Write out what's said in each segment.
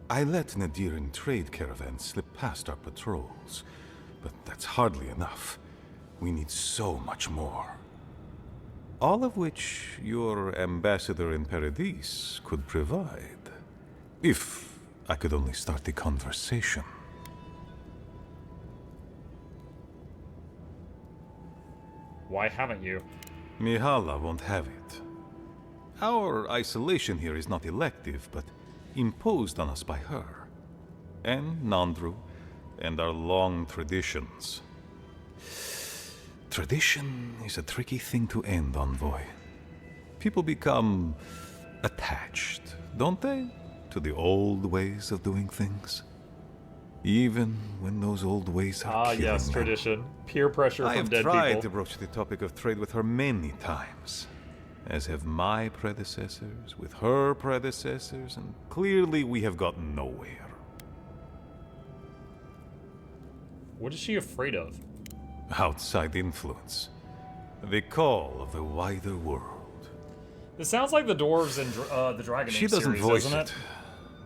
I let Nadiran trade caravans slip past our patrols, but that's hardly enough. We need so much more. All of which your ambassador in Paradis could provide. If I could only start the conversation. Why haven't you? Mihala won't have it. Our isolation here is not elective, but imposed on us by her. And Nandru, and our long traditions. Tradition is a tricky thing to end, Envoy. People become attached, don't they? To the old ways of doing things. Even when those old ways are killing yes, them. tradition. Peer pressure from dead people. I have tried to broach the topic of trade with her many times, as have my predecessors with her predecessors, and clearly we have gotten nowhere. What is she afraid of? Outside influence. The call of the wider world. This sounds like the dwarves in the Dragon Age She doesn't series, voice doesn't it,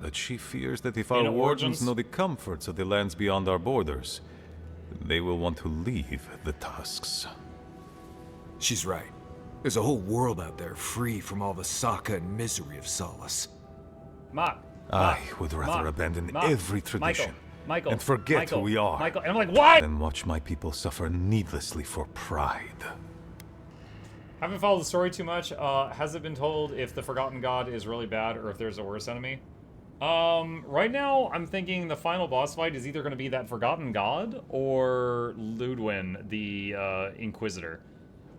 but she fears that if In our wardens Origins? know the comforts of the lands beyond our borders, they will want to leave the Tusks. She's right. There's a whole world out there free from all the Sokka and misery of Solace. I would rather abandon every tradition Michael, and forget who we are Michael, and I'm like, what? than watch my people suffer needlessly for pride. Haven't followed the story too much. Has it been told if the Forgotten God is really bad or if there's a worse enemy? Right now, I'm thinking the final boss fight is either going to be that Forgotten God or Ludwin, the Inquisitor.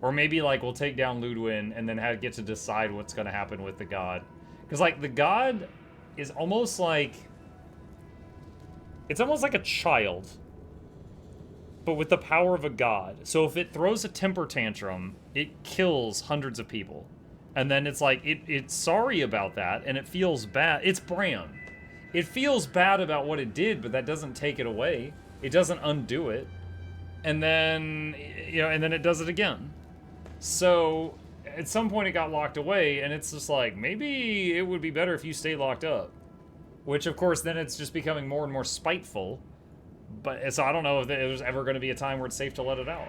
Or maybe, like, we'll take down Ludwin and then get to decide what's going to happen with the God. Because, like, the God is almost like... It's almost like a child, but with the power of a god. So if it throws a temper tantrum, it kills hundreds of people. And then it's like, it's sorry about that, and it feels bad. It's Bran. It feels bad about what it did, but that doesn't take it away. It doesn't undo it. And then, and then it does it again. So, at some point it got locked away, and it's just like, maybe it would be better if you stayed locked up. Which, of course, then it's just becoming more and more spiteful. But so I don't know if there's ever going to be a time where it's safe to let it out.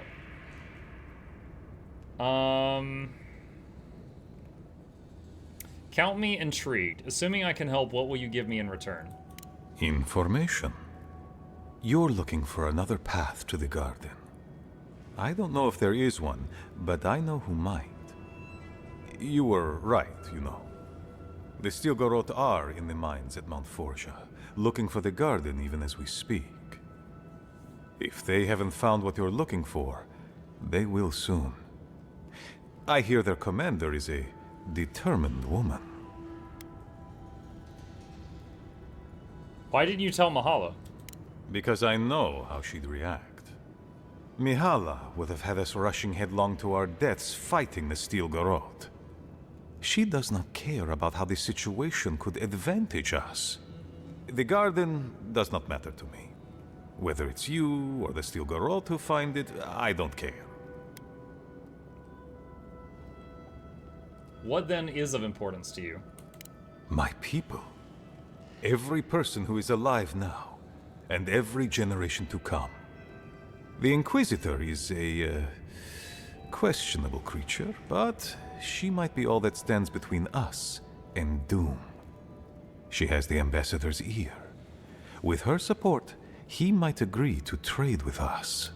Count me intrigued. Assuming I can help, what will you give me in return? Information. You're looking for another path to the garden. I don't know if there is one, but I know who might. You were right, you know. The Stilgarot are in the mines at Mount Forja, looking for the garden even as we speak. If they haven't found what you're looking for, they will soon. I hear their commander is a determined woman. Why didn't you tell Mahala? Because I know how she'd react. Mihala would have had us rushing headlong to our deaths fighting the Stilgarot. She does not care about how the situation could advantage us. The garden does not matter to me. Whether it's you or the Stilgarot who find it, I don't care. What then is of importance to you? My people. Every person who is alive now, and every generation to come. The Inquisitor is a questionable creature, but she might be all that stands between us and doom. She has the Ambassador's ear. With her support, he might agree to trade with us.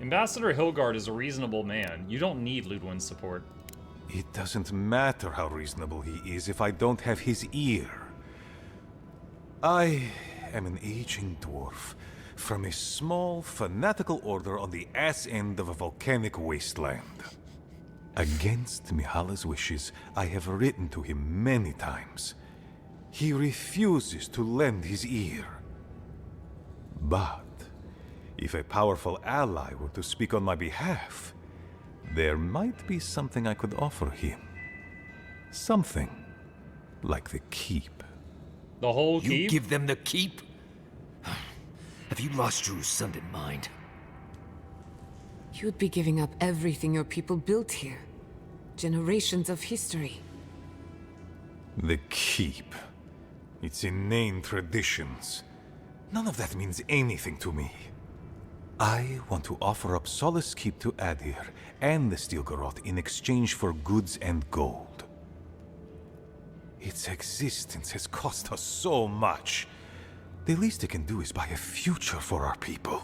Ambassador Hilgard is a reasonable man. You don't need Ludwin's support. It doesn't matter how reasonable he is if I don't have his ear. I am an aging dwarf from a small, fanatical order on the ass end of a volcanic wasteland. Against Mihala's wishes, I have written to him many times. He refuses to lend his ear. But if a powerful ally were to speak on my behalf, there might be something I could offer him. Something like the keep. The whole You keep? give them the keep? Have you lost your Sunday mind? You'd be giving up everything your people built here. Generations of history. The keep. Its inane traditions. None of that means anything to me. I want to offer up Solace Keep to Adir and the Steel Garrote in exchange for goods and gold. Its existence has cost us so much. The least it can do is buy a future for our people.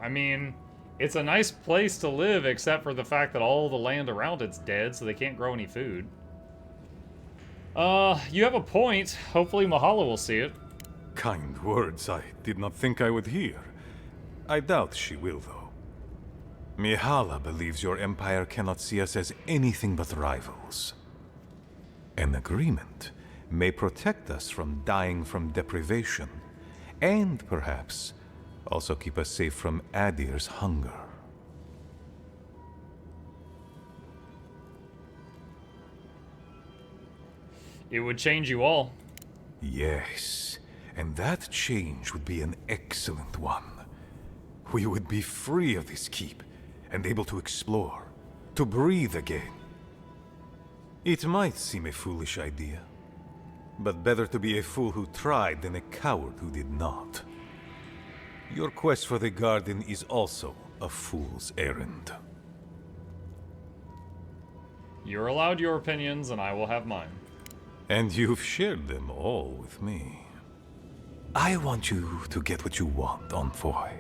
I mean, it's a nice place to live except for the fact that all the land around it's dead, so they can't grow any food. You have a point. Hopefully Mahala will see it. Kind words I did not think I would hear. I doubt she will, though. Mihala believes your empire cannot see us as anything but rivals. An agreement may protect us from dying from deprivation, and perhaps also keep us safe from Adir's hunger. It would change you all. Yes, and that change would be an excellent one. We would be free of this keep, and able to explore, to breathe again. It might seem a foolish idea, but better to be a fool who tried than a coward who did not. Your quest for the garden is also a fool's errand. You're allowed your opinions, and I will have mine. And you've shared them all with me. I want you to get what you want, Envoy.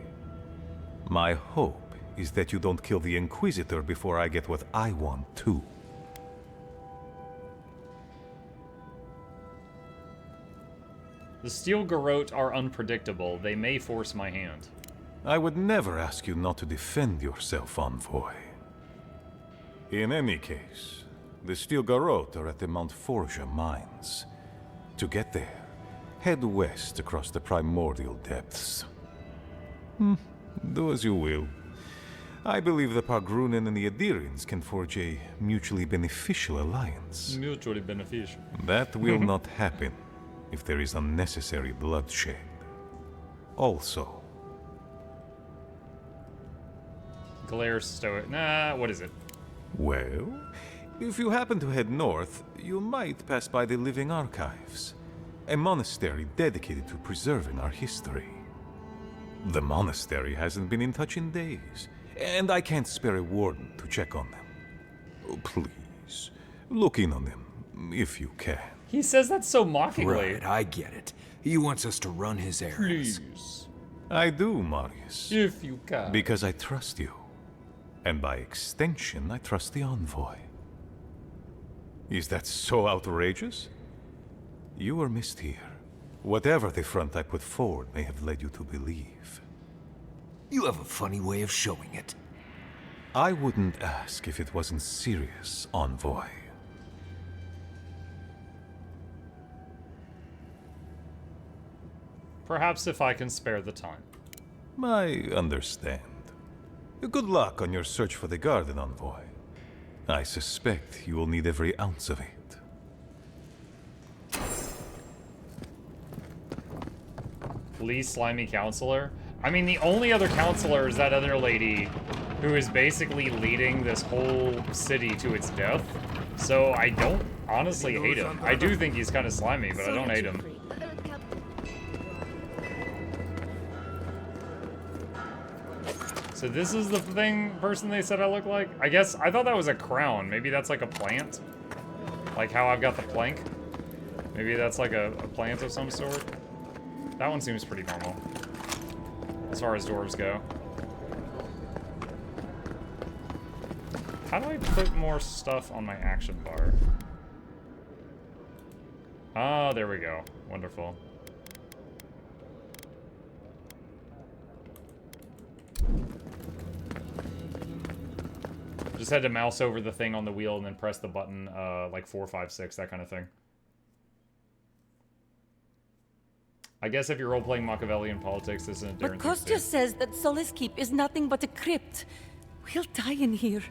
My hope is that you don't kill the Inquisitor before I get what I want, too. The Steel Garrote are unpredictable. They may force my hand. I would never ask you not to defend yourself, Envoy. In any case, the Steel Garrote are at the Mount Forja mines. To get there, head west across the primordial depths. Do as you will. I believe the Pargrunen and the Adirians can forge a mutually beneficial alliance. Mutually beneficial. That will not happen if there is unnecessary bloodshed. Also, Glare Stoic. Nah, what is it? well, if you happen to head north, you might pass by the Living Archives, a monastery dedicated to preserving our history. The monastery hasn't been in touch in days, and I can't spare a warden to check on them. Oh, please, look in on them, if you can. He says that so mockingly. Right, I get it. He wants us to run his errands. Please. I do, Marius. If you can. Because I trust you. And by extension, I trust the Envoy. Is that so outrageous? You were missed here. Whatever the front I put forward may have led you to believe. You have a funny way of showing it. I wouldn't ask if it wasn't serious, Envoy. Perhaps if I can spare the time. I understand. Good luck on your search for the garden, Envoy. I suspect you will need every ounce of it. Least slimy counselor? I mean, the only other counselor is that other lady who is basically leading this whole city to its death. So I don't honestly hate him. I do think he's kind of slimy, but I don't hate him. So this is the person they said I look like? I guess, I thought that was a crown. Maybe that's like a plant? Like how I've got the plank? Maybe that's like a plant of some sort? That one seems pretty normal. As far as dwarves go. How do I put more stuff on my action bar? Ah, there we go. Wonderful. Just had to mouse over the thing on the wheel and then press the button, like 4, 5, 6, that kind of thing. I guess if you're role-playing Machiavellian politics, this is a different But Kostya says that Solace Keep is nothing but a crypt. We'll die in here.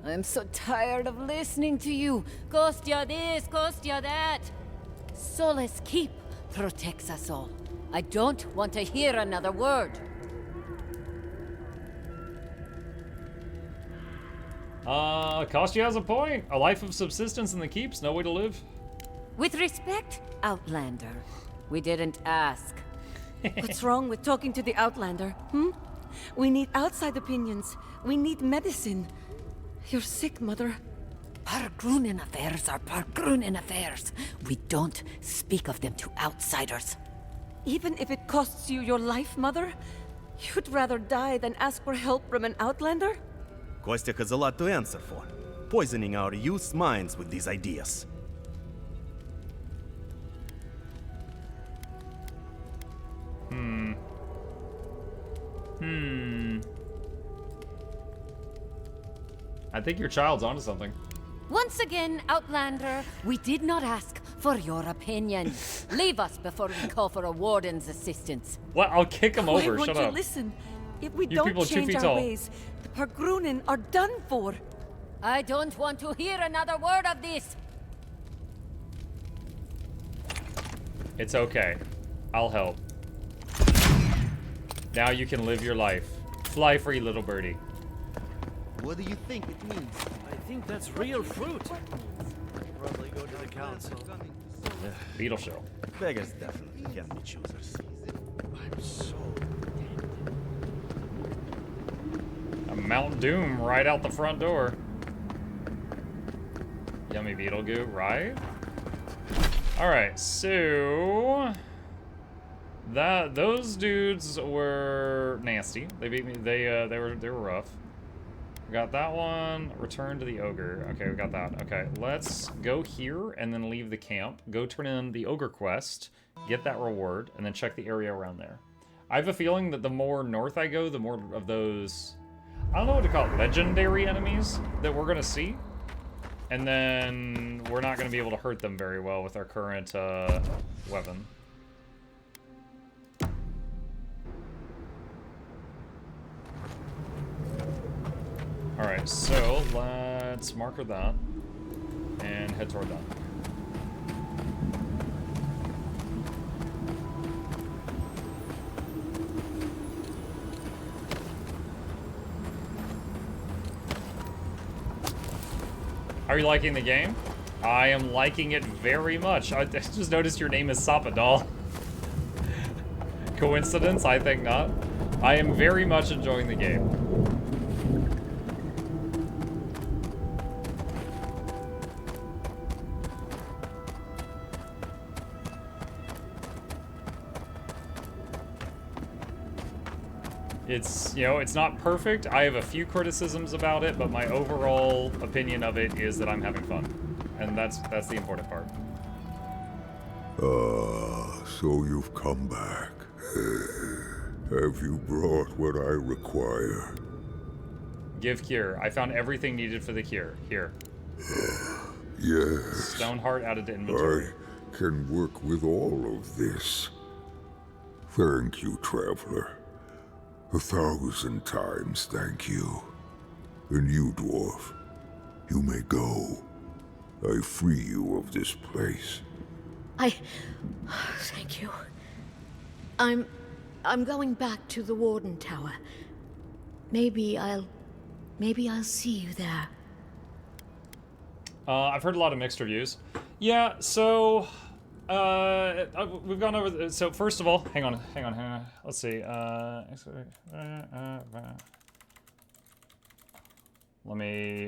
I'm so tired of listening to you. Kostya this, Kostya that. Solace Keep. protects us all. I don't want to hear another word. Kostya has a point. A life of subsistence in the keeps, no way to live. With respect, Outlander, we didn't ask. What's wrong with talking to the Outlander? We need outside opinions. We need medicine. You're sick, Mother. Pargrunen affairs are Pargrunen affairs. We don't speak of them to outsiders. Even if it costs you your life, Mother? You'd rather die than ask for help from an Outlander? Kostya has a lot to answer for, poisoning our youth's minds with these ideas. I think your child's onto something. Once again, Outlander, we did not ask for your opinion. Leave us before we call for a warden's assistance. What? I'll kick him Why over. won't Shut you up. listen? If we You people don't are 2 change feet our tall. ways, the Pargrunen are done for. I don't want to hear another word of this. It's okay. I'll help. Now you can live your life. Fly free, little birdie. What do you think it means? I think that's real fruit. Probably go to the council. Beetle show. Beggars definitely can be choosers. I'm so... A Mount Doom right out the front door. Yummy beetle goo, right? Alright, so... those dudes were nasty. They beat me. They were rough. We got that one. Return to the ogre. Okay, we got that. Okay, let's go here and then leave the camp. Go turn in the ogre quest, get that reward, and then check the area around there. I have a feeling that the more north I go, the more of those, I don't know what to call it, legendary enemies that we're gonna see. And then we're not gonna be able to hurt them very well with our current weapon. Alright, so let's marker that and head toward that. Are you liking the game? I am liking it very much. I just noticed your name is Sapadal. Coincidence? I think not. I am very much enjoying the game. It's, you know, it's not perfect. I have a few criticisms about it, but my overall opinion of it is that I'm having fun. And that's the important part. So you've come back. Have you brought what I require? Give cure. I found everything needed for the cure. Here. Yes. Stoneheart added to inventory. I can work with all of this. Thank you, traveler. 1,000 times thank you. And you, dwarf, you may go. I free you of this place. Thank you. I'm going back to the Warden Tower. Maybe I'll see you there. I've heard a lot of mixed reviews. Yeah, so we've gone over. So first of all, hang on. Let's see. I'm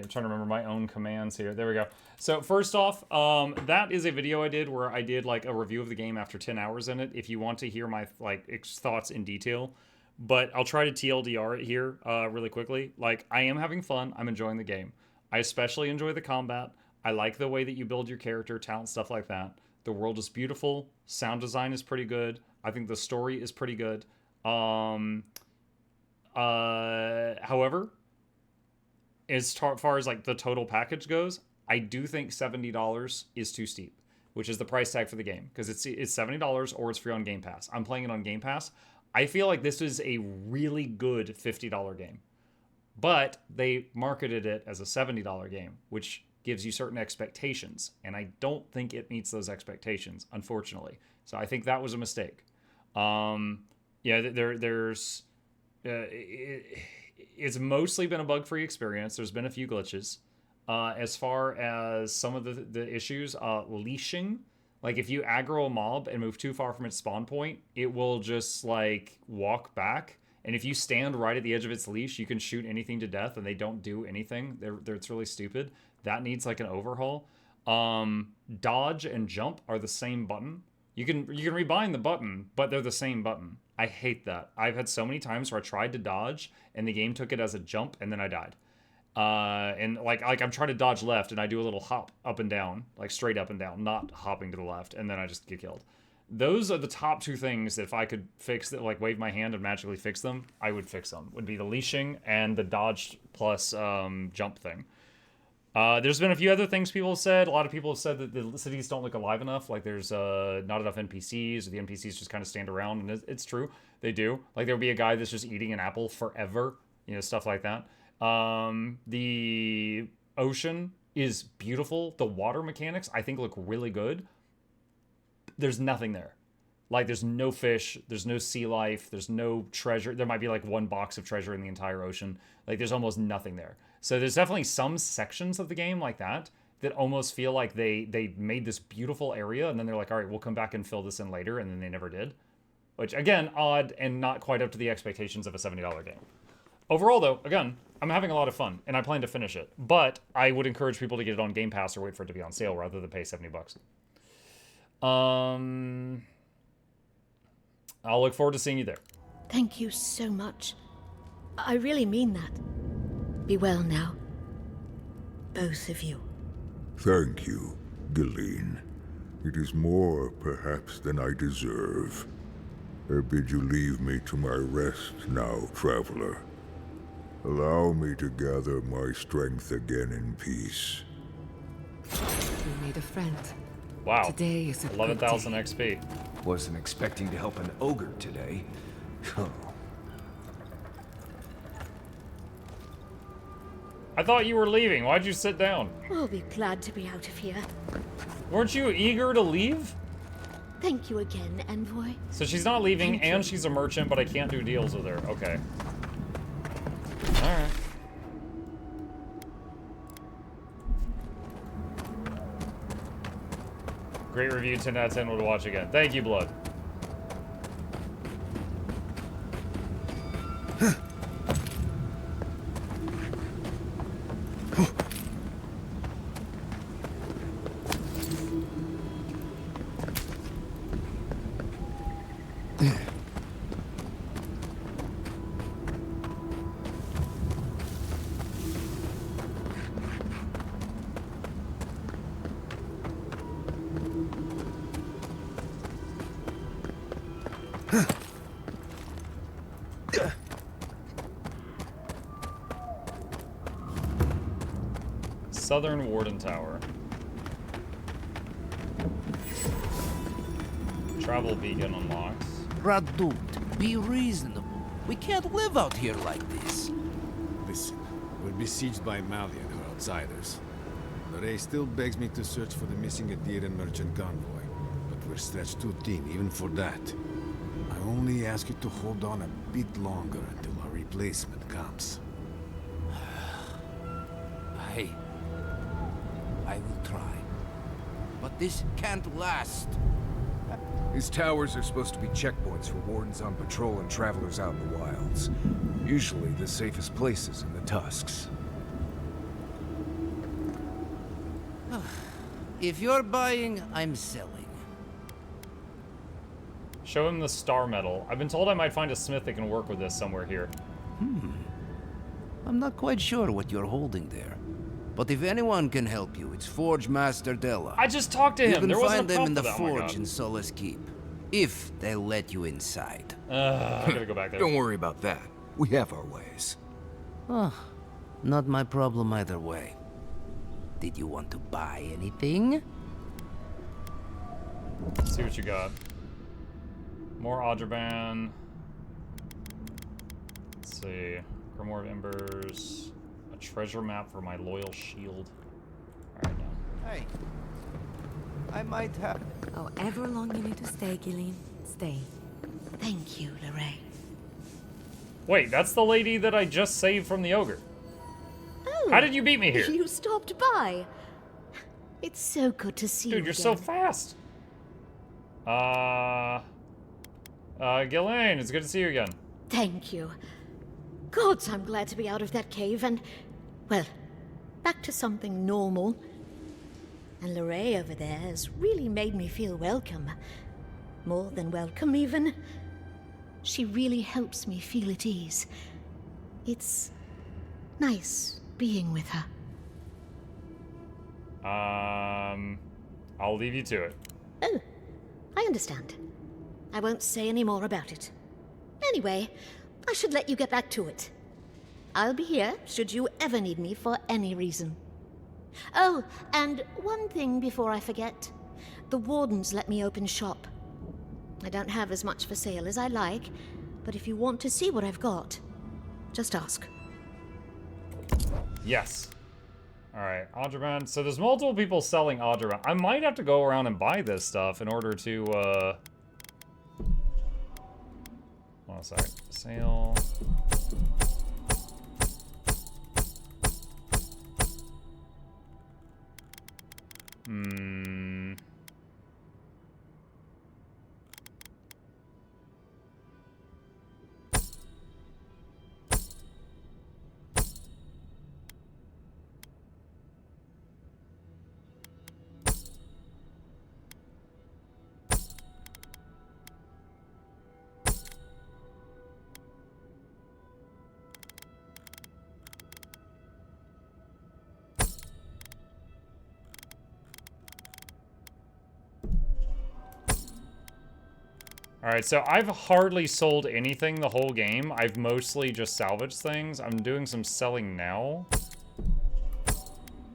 trying to remember my own commands here. There we go. So first off, that is a video I did where I did like a review of the game after 10 hours in it. If you want to hear my thoughts in detail, but I'll try to TLDR it here really quickly. Like, I am having fun. I'm enjoying the game. I especially enjoy the combat. I like the way that you build your character, talent, stuff like that. The world is beautiful. Sound design is pretty good. I think the story is pretty good. However, as far as like the total package goes, I do think $70 is too steep, which is the price tag for the game, because it's $70 or it's free on Game Pass. I'm playing it on Game Pass. I feel like this is a really good $50 game, but they marketed it as a $70 game, which gives you certain expectations, and I don't think it meets those expectations, unfortunately. So I think that was a mistake. Yeah, it's mostly been a bug-free experience. There's been a few glitches. As far as some of the issues, leashing. Like, if you aggro a mob and move too far from its spawn point, it will just, like, walk back. And if you stand right at the edge of its leash, you can shoot anything to death, and they don't do anything. It's really stupid. That needs, like, an overhaul. Dodge and jump are the same button. You can rebind the button, but they're the same button. I hate that. I've had so many times where I tried to dodge, and the game took it as a jump, and then I died. And like I'm trying to dodge left, and I do a little hop up and down, like straight up and down, not hopping to the left, and then I just get killed. Those are the top two things that if I could fix that, like wave my hand and magically fix them, I would fix them. Would be the leashing and the dodge plus jump thing. There's been a few other things people have said. A lot of people have said that the cities don't look alive enough. Like there's not enough NPCs, or the NPCs just kind of stand around, and it's true. They do. Like there'll be a guy that's just eating an apple forever, you know, stuff like that. The ocean is beautiful. The water mechanics, I think, look really good. There's nothing there. Like, there's no fish, there's no sea life, there's no treasure. There might be, like, one box of treasure in the entire ocean. Like, there's almost nothing there. So there's definitely some sections of the game like that almost feel like they made this beautiful area, and then they're like, all right, we'll come back and fill this in later, and then they never did. Which, again, odd and not quite up to the expectations of a $70 game. Overall, though, again, I'm having a lot of fun, and I plan to finish it. But I would encourage people to get it on Game Pass or wait for it to be on sale rather than pay $70. I'll look forward to seeing you there. Thank you so much. I really mean that. Be well now. Both of you. Thank you, Galeen. It is more, perhaps, than I deserve. I bid you leave me to my rest now, traveler. Allow me to gather my strength again in peace. You made a friend. Wow. Today is a 11,000 XP. Wasn't expecting to help an ogre today. Oh. I thought you were leaving. Why'd you sit down? I'll be glad to be out of here. Weren't you eager to leave? Thank you again, Envoy. So she's not leaving, and she's a merchant, but I can't do deals with her. Okay. Alright. Great review, 10 out of 10 would watch again. Thank you, Blood. Southern Warden Tower. Travel beacon unlocked. Radut, be reasonable. We can't live out here like this. Listen, we're besieged by Malian who are outsiders. Lorraine still begs me to search for the missing Adiran merchant convoy, but we're stretched too thin even for that. I only ask you to hold on a bit longer until our replacement comes. I will try. But this can't last. These towers are supposed to be checkpoints for wardens on patrol and travelers out in the wilds. Usually the safest places in the Tusks. If you're buying, I'm selling. Show him the star medal. I've been told I might find a smith that can work with this somewhere here. I'm not quite sure what you're holding there. But if anyone can help you, it's Forge Master Della. I just talked to him. You can There wasn't find a them in the prompt for that. Oh my forge God. in Solace Keep. If they'll let you inside. I gotta go back there. Don't worry about that. We have our ways. Not my problem either way. Did you want to buy anything? Let's see what you got. More Adraban. Let's see. Grimoire of Embers. A treasure map for my loyal shield. Alright, now. Hey. I might have... However long you need to stay, Gillian, stay. Thank you, Lorraine. Wait, that's the lady that I just saved from the ogre. Oh, how did you beat me here? You stopped by. It's so good to see you Dude, you're so again. fast. Ghislaine, it's good to see you again. Thank you. Gods, I'm glad to be out of that cave and, well, back to something normal. And Lorraine over there has really made me feel welcome. More than welcome, even. She really helps me feel at ease. It's nice being with her. I'll leave you to it. Oh, I understand. I won't say any more about it. Anyway, I should let you get back to it. I'll be here should you ever need me for any reason. Oh, and one thing before I forget. The wardens let me open shop. I don't have as much for sale as I like, but if you want to see what I've got, just ask. Yes. Alright, Adraban. So there's multiple people selling Adraban. I might have to go around and buy this stuff in order to, Hold on a sec. Sale. Alright, so I've hardly sold anything the whole game. I've mostly just salvaged things. I'm doing some selling now.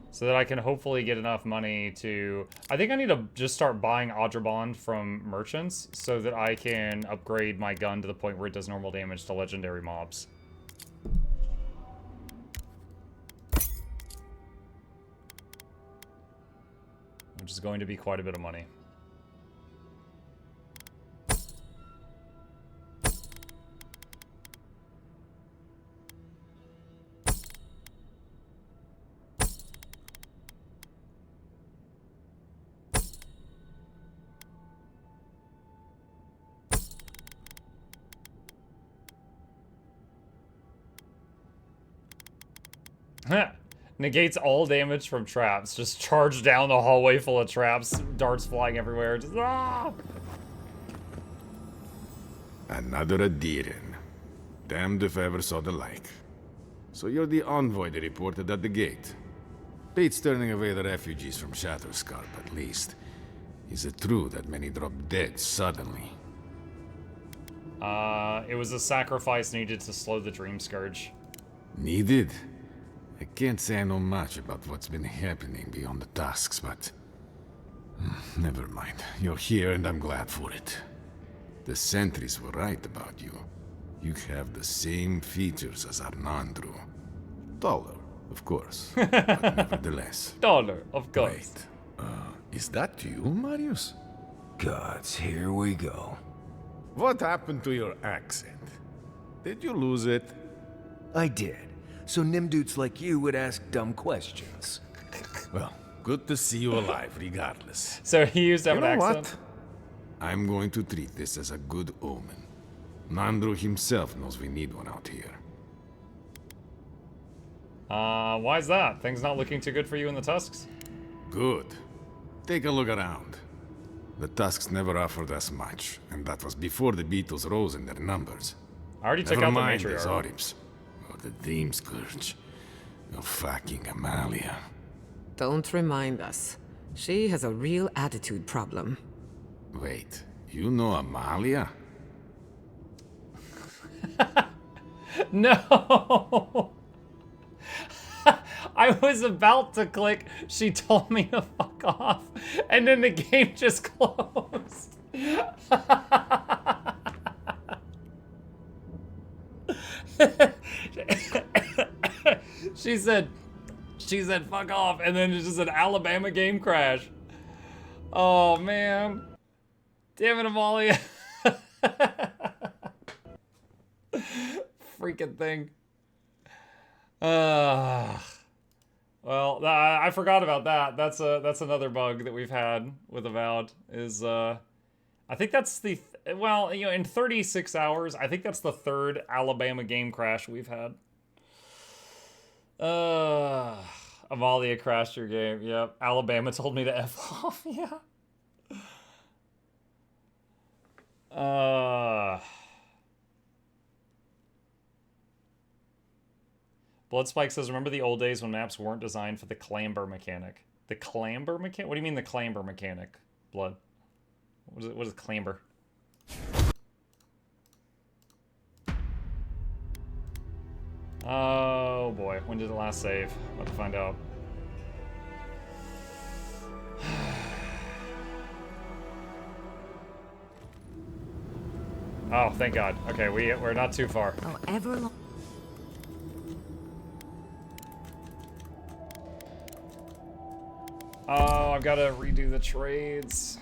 So that I can hopefully get enough money to... I think I need to just start buying Adrabond from merchants so that I can upgrade my gun to the point where it does normal damage to legendary mobs. Which is going to be quite a bit of money. Negates all damage from traps. Just charge down the hallway full of traps. Darts flying everywhere. Just, ah! Another Adiran. Damned if I ever saw the like. So you're the envoy they reported at the gate. Beats turning away the refugees from Shatterscarp, at least. Is it true that many drop dead suddenly? It was a sacrifice needed to slow the Dream Scourge. Needed? I can't say I know much about what's been happening beyond the tasks, but... never mind. You're here and I'm glad for it. The sentries were right about you. You have the same features as Arnandru. Taller, of course, but nevertheless. Taller, of course. Wait, is that you, Marius? Gods, here we go. What happened to your accent? Did you lose it? I did. So Nimdudes like you would ask dumb questions. Well, good to see you alive, regardless. So he used to have You an know accent? what? I'm going to treat this as a good omen. Nandru himself knows we need one out here. Why is that? Things not looking too good for you in the Tusks? Good. Take a look around. The Tusks never offered us much, and that was before the Beatles rose in their numbers. I already took Never out the mind the matriarch. Zorims, or the Dream Scourge, or fucking Amalia. Don't remind us. She has a real attitude problem. Wait, you know Amalia? No! I was about to click, she told me to fuck off, and then the game just closed. She said, fuck off, and then it's just an Alabama game crash. Oh, man. Damn it, Amalia. Freaking thing. Well, I forgot about that. That's another bug that we've had with Avowed. Is I think that's the well, you know, in 36 hours, I think that's the third Alabama game crash we've had. Amalia crashed your game. Yep. Alabama told me to F off. Yeah. Bloodspike says, remember the old days when maps weren't designed for the clamber mechanic? The clamber mechanic? What do you mean the clamber mechanic, Blood? What is clamber? Oh boy, when did it last save? About to find out. Oh, thank God. Okay, we're not too far. Oh, ever long. Oh, I've got to redo the trades.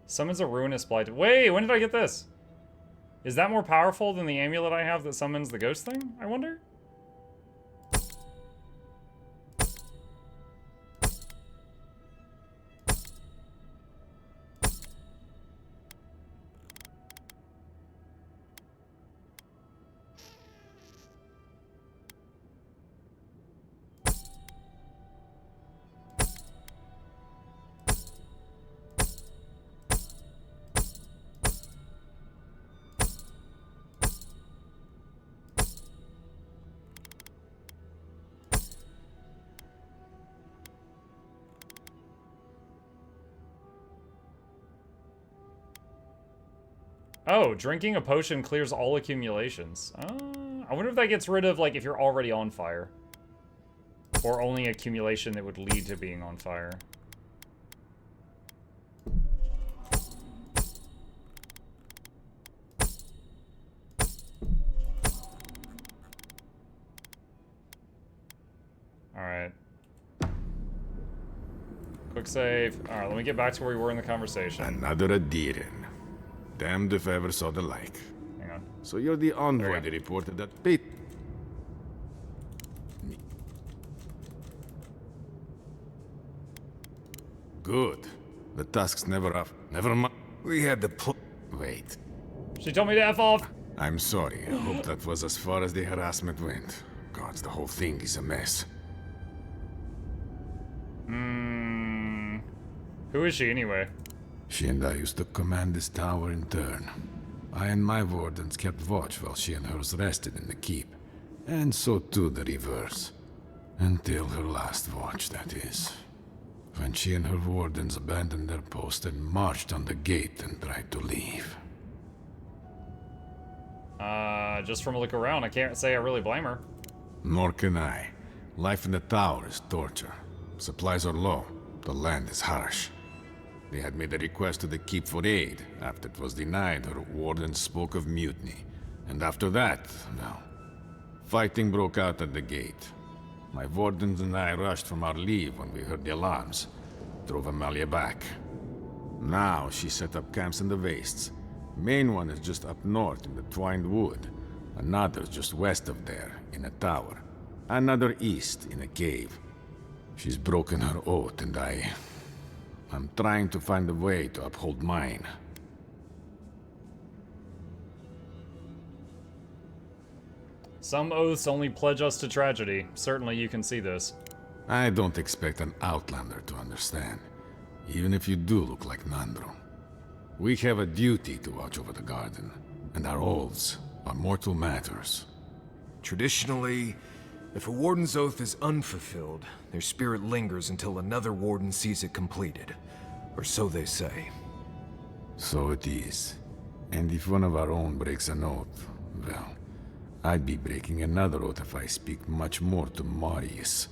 Summons a ruinous blight. Wait, when did I get this? Is that more powerful than the amulet I have that summons the ghost thing, I wonder? Oh, drinking a potion clears all accumulations. I wonder if that gets rid of, like, if you're already on fire. Or only accumulation that would lead to being on fire. Alright. Quick save. Alright, let me get back to where we were in the conversation. Another Adiran. Damned if I ever saw the like. Hang on. So you're the envoy that reported that bait. Good. The task's never up. Never mind. We had the Wait. She told me to F off. I'm sorry. I hope that was as far as the harassment went. Gods, the whole thing is a mess. Who is she anyway? She and I used to command this tower in turn. I and my wardens kept watch while she and hers rested in the keep. And so too the reverse. Until her last watch, that is. When she and her wardens abandoned their post and marched on the gate and tried to leave. Just from a look around, I can't say I really blame her. Nor can I. Life in the tower is torture. Supplies are low. The land is harsh. They had made a request to the keep for aid. After it was denied, her warden spoke of mutiny. And after that, well, fighting broke out at the gate. My wardens and I rushed from our leave when we heard the alarms. Drove Amalia back. Now she set up camps in the wastes. Main one is just up north in the Twined Wood. Another just west of there, in a tower. Another east, in a cave. She's broken her oath, and I'm trying to find a way to uphold mine. Some oaths only pledge us to tragedy. Certainly you can see this. I don't expect an outlander to understand, even if you do look like Nandro. We have a duty to watch over the garden, and our oaths are mortal matters. Traditionally, if a warden's oath is unfulfilled, their spirit lingers until another warden sees it completed. Or so they say. So it is. And if one of our own breaks an oath, well, I'd be breaking another oath if I speak much more to Marius.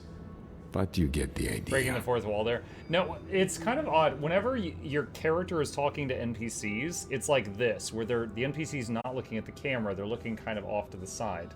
But you get the idea. Breaking the fourth wall there. No, it's kind of odd. Whenever your character is talking to NPCs, it's like this, where the NPC's not looking at the camera, they're looking kind of off to the side.